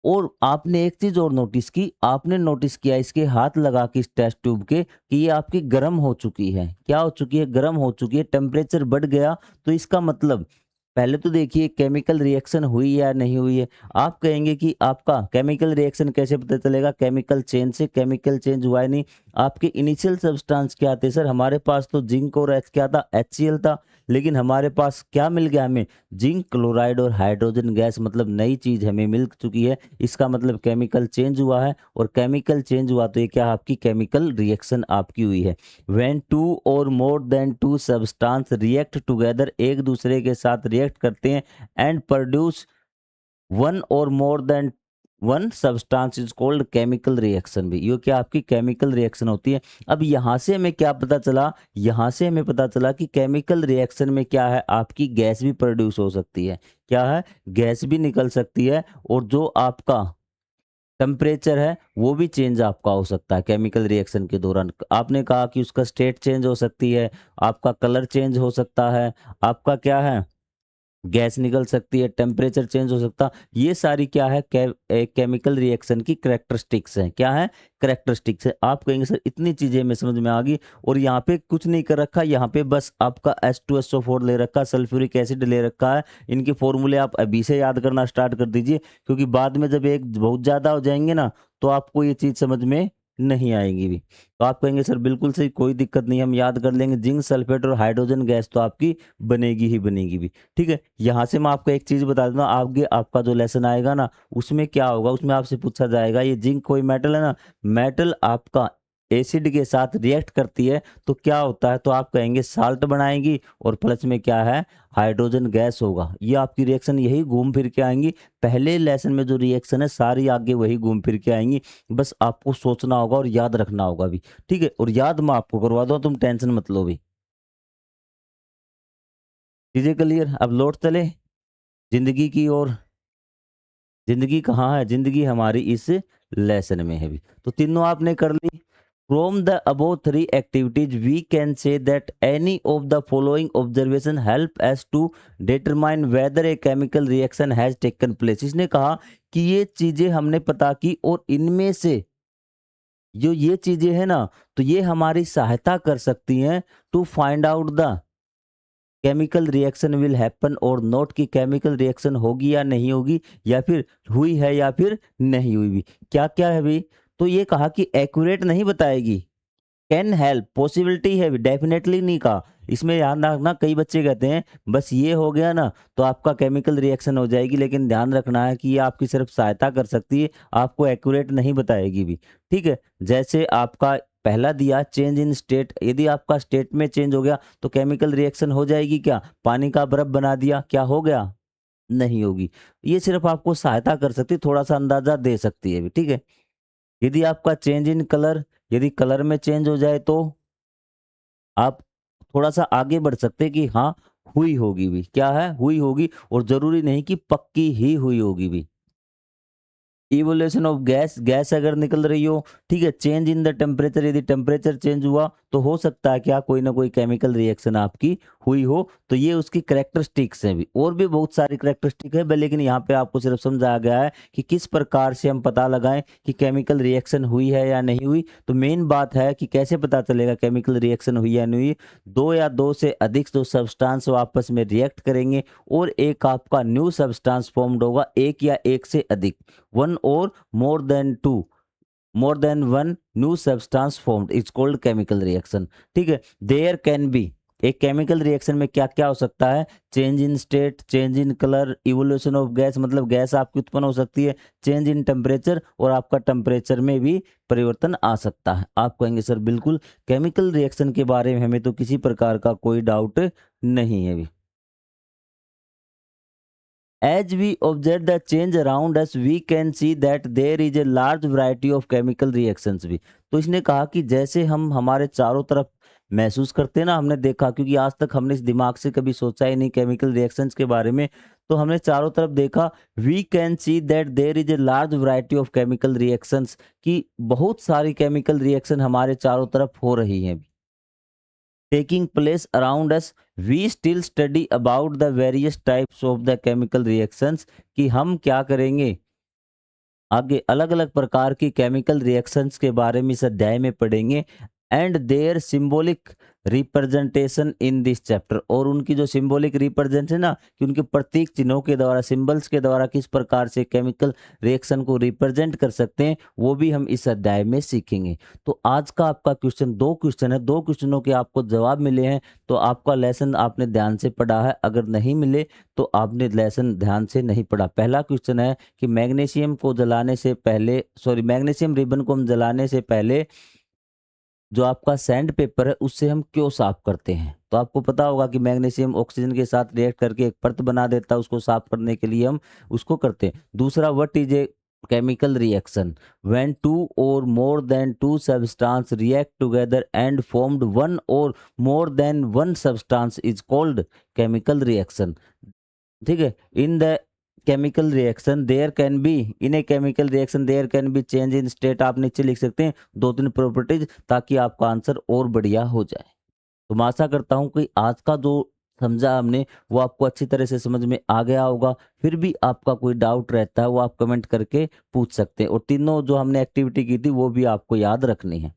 और आपने एक चीज़ और नोटिस की, आपने नोटिस किया इसके हाथ लगा के इस टेस्ट ट्यूब के कि ये आपकी गर्म हो चुकी है। क्या हो चुकी है? गर्म हो चुकी है, टेम्परेचर बढ़ गया, तो इसका मतलब पहले तो देखिए केमिकल रिएक्शन हुई या नहीं हुई है। आप कहेंगे कि आपका केमिकल रिएक्शन कैसे पता चलेगा? केमिकल चेंज से, केमिकल चेंज हुआ ही नहीं। आपके इनिशियल सब्सटेंस क्या थे सर? हमारे पास तो जिंक और क्या था? HCl था। लेकिन हमारे पास क्या मिल गया हमें? जिंक क्लोराइड और हाइड्रोजन गैस, मतलब नई चीज़ हमें मिल चुकी है। इसका मतलब केमिकल चेंज हुआ है, और केमिकल चेंज हुआ तो ये क्या, आपकी केमिकल रिएक्शन आपकी हुई है। व्हेन 2 और more then 2 substance react together, एक दूसरे के साथ रिएक्ट करते हैं and produce one or more than one substance is called chemical reaction भी। ये क्या, आपकी केमिकल रिएक्शन होती है। अब यहाँ से हमें क्या पता चला? यहाँ से हमें पता चला कि केमिकल रिएक्शन में क्या है, आपकी गैस भी प्रोड्यूस हो सकती है। क्या है? गैस भी निकल सकती है, और जो आपका टेम्परेचर है वो भी चेंज आपका हो सकता है केमिकल रिएक्शन के दौरान। आपने कहा कि उसका स्टेट चेंज हो सकती है, आपका कलर चेंज हो सकता है, आपका क्या है, गैस निकल सकती है, टेम्परेचर चेंज हो सकता है। ये सारी क्या है, केमिकल रिएक्शन की कैरेक्टरिस्टिक्स हैं। क्या है? कैरेक्टरिस्टिक्स है। आप कहेंगे सर इतनी चीज़ें में समझ में आ गई, और यहाँ पे कुछ नहीं कर रखा, यहाँ पे बस आपका H2SO4 ले रखा, सल्फ्यूरिक एसिड ले रखा है। इनके फॉर्मूले आप अभी से याद करना स्टार्ट कर दीजिए, क्योंकि बाद में जब एक बहुत ज़्यादा हो जाएंगे ना, तो आपको ये चीज़ समझ में नहीं आएगी भी। तो आप कहेंगे सर बिल्कुल सही, कोई दिक्कत नहीं, हम याद कर लेंगे। जिंक सल्फेट और हाइड्रोजन गैस तो आपकी बनेगी ही बनेगी भी, ठीक है। यहाँ से मैं आपको एक चीज़ बता देता हूँ, आगे आपका जो लेसन आएगा ना, उसमें क्या होगा, उसमें आपसे पूछा जाएगा ये जिंक कोई मेटल है ना, मेटल आपका एसिड के साथ रिएक्ट करती है तो क्या होता है, तो आप कहेंगे साल्ट बनाएगी, और प्लस में क्या है, हाइड्रोजन गैस होगा। ये आपकी रिएक्शन यही घूम फिर के आएंगी। पहले लेसन में जो रिएक्शन है सारी आगे वही घूम फिर के आएंगी, बस आपको सोचना होगा और याद रखना होगा भी, ठीक है। और याद मैं आपको करवा दूँ, तुम टेंशन मत लो भी। चीजें क्लियर? अब लौट चले जिंदगी की ओर। जिंदगी कहाँ है? जिंदगी हमारी इस लेसन में है भी। तो तीनों आपने कर ली। From the above 3 activities we can say that any of the following observation help us to determine whether a chemical reaction has taken place. इसने कहा कि ये चीजें हमने पता की, और इनमें से जो ये चीजें हैं ना, तो ये हमारी सहायता कर सकती हैं to find out the chemical reaction will happen or not, की केमिकल रिएक्शन होगी या नहीं होगी, या फिर हुई है या फिर नहीं हुई भी। क्या क्या है भी? तो ये कहा कि एक्यूरेट नहीं बताएगी, कैन हेल्प, पॉसिबिलिटी है, डेफिनेटली नहीं कहा। इसमें ध्यान रखना, कई बच्चे कहते हैं बस ये हो गया ना तो आपका केमिकल रिएक्शन हो जाएगी, लेकिन ध्यान रखना है कि ये आपकी सिर्फ सहायता कर सकती है, आपको एक्यूरेट नहीं बताएगी भी, ठीक है। जैसे आपका पहला दिया चेंज इन स्टेट, यदि आपका स्टेट में चेंज हो गया तो केमिकल रिएक्शन हो जाएगी क्या? पानी का बर्फ बना दिया, क्या हो गया? नहीं होगी। ये सिर्फ आपको सहायता कर सकती है, थोड़ा सा अंदाजा दे सकती है भी, ठीक है। यदि आपका चेंज इन कलर, यदि कलर में चेंज हो जाए तो आप थोड़ा सा आगे बढ़ सकते हैं कि हाँ हुई होगी भी, क्या है, हुई होगी, और जरूरी नहीं कि पक्की ही हुई होगी भी। इवोल्यूशन ऑफ गैस, गैस अगर निकल रही हो, ठीक है। चेंज इन द टेम्परेचर, यदि टेम्परेचर चेंज हुआ तो हो सकता है क्या, कोई ना कोई केमिकल रिएक्शन आपकी हुई हो। तो ये उसकी करेक्टरिस्टिक्स हैं भी, और भी बहुत सारी करेक्टरिस्टिक है, लेकिन यहाँ पे आपको सिर्फ समझाया गया है कि किस प्रकार से हम पता लगाएं कि केमिकल रिएक्शन हुई है या नहीं हुई। तो मेन बात है कि कैसे पता चलेगा केमिकल रिएक्शन हुई या नहीं हुई। दो या दो से अधिक जो सब्सटेंस आपस में रिएक्ट करेंगे, और एक आपका न्यू सब्सटेंस फॉर्म्ड होगा, एक या एक से अधिक, one or more than one new substance formed is called chemical reaction, ठीक है। देयर कैन बी, एक केमिकल रिएक्शन में क्या क्या हो सकता है, change in state, change in colour, evolution of gas, मतलब गैस आपकी उत्पन्न हो सकती है, चेंज इन टेम्परेचर, और आपका टेम्परेचर में भी परिवर्तन आ सकता है। आप कहेंगे सर बिल्कुल केमिकल रिएक्शन के बारे में हमें तो किसी प्रकार का कोई डाउट नहीं है। As we observe the change around us, we can see that there is a large variety of chemical reactions भी। तो इसने कहा कि जैसे हम हमारे चारों तरफ महसूस करते हैं ना, हमने देखा, क्योंकि आज तक हमने इस दिमाग से कभी सोचा ही नहीं केमिकल रिएक्शंस के बारे में, तो हमने चारों तरफ देखा। We can see that there is a large variety of chemical reactions, कि बहुत सारी केमिकल रिएक्शन हमारे चारों तरफ हो रही हैं taking place around us, we still study about the various types of the chemical reactions, कि हम क्या करेंगे आगे अलग अलग प्रकार की केमिकल रिएक्शंस के बारे में इस अध्याय में पढ़ेंगे, and their symbolic representation in this chapter, और उनकी जो सिंबॉलिक रिप्रेजेंट है ना, कि उनके प्रतीक चिन्हों के द्वारा, सिंबल्स के द्वारा किस प्रकार से केमिकल रिएक्शन को रिप्रेजेंट कर सकते हैं, वो भी हम इस अध्याय में सीखेंगे। तो आज का आपका क्वेश्चन, 2 क्वेश्चन है, 2 क्वेश्चनों के आपको जवाब मिले हैं, तो आपका लेसन आपने ध्यान से पढ़ा है। अगर नहीं मिले तो आपने लेसन ध्यान से नहीं पढ़ा। पहला क्वेश्चन है कि मैग्नीशियम को जलाने से पहले, मैग्नीशियम रिबन को हम जलाने से पहले जो आपका सैंड पेपर है उससे हम क्यों साफ करते हैं। तो आपको पता होगा कि मैग्नीशियम ऑक्सीजन के साथ रिएक्ट करके एक परत बना देता है, उसको साफ करने के लिए हम उसको करते हैं। दूसरा, what is a chemical reaction, when two or more than two substance react together and formed one or more than one substance is called chemical reaction. ठीक है, in the chemical reaction there can be, in a chemical reaction there can be change in state. आप नीचे लिख सकते हैं 2-3 properties, ताकि आपका answer और बढ़िया हो जाए। तो मैं आशा करता हूं कि आज का जो समझा हमने वो आपको अच्छी तरह से समझ में आ गया होगा। फिर भी आपका कोई डाउट रहता है वो आप कमेंट करके पूछ सकते हैं, और तीनों जो हमने एक्टिविटी की थी वो भी आपको याद रखनी है।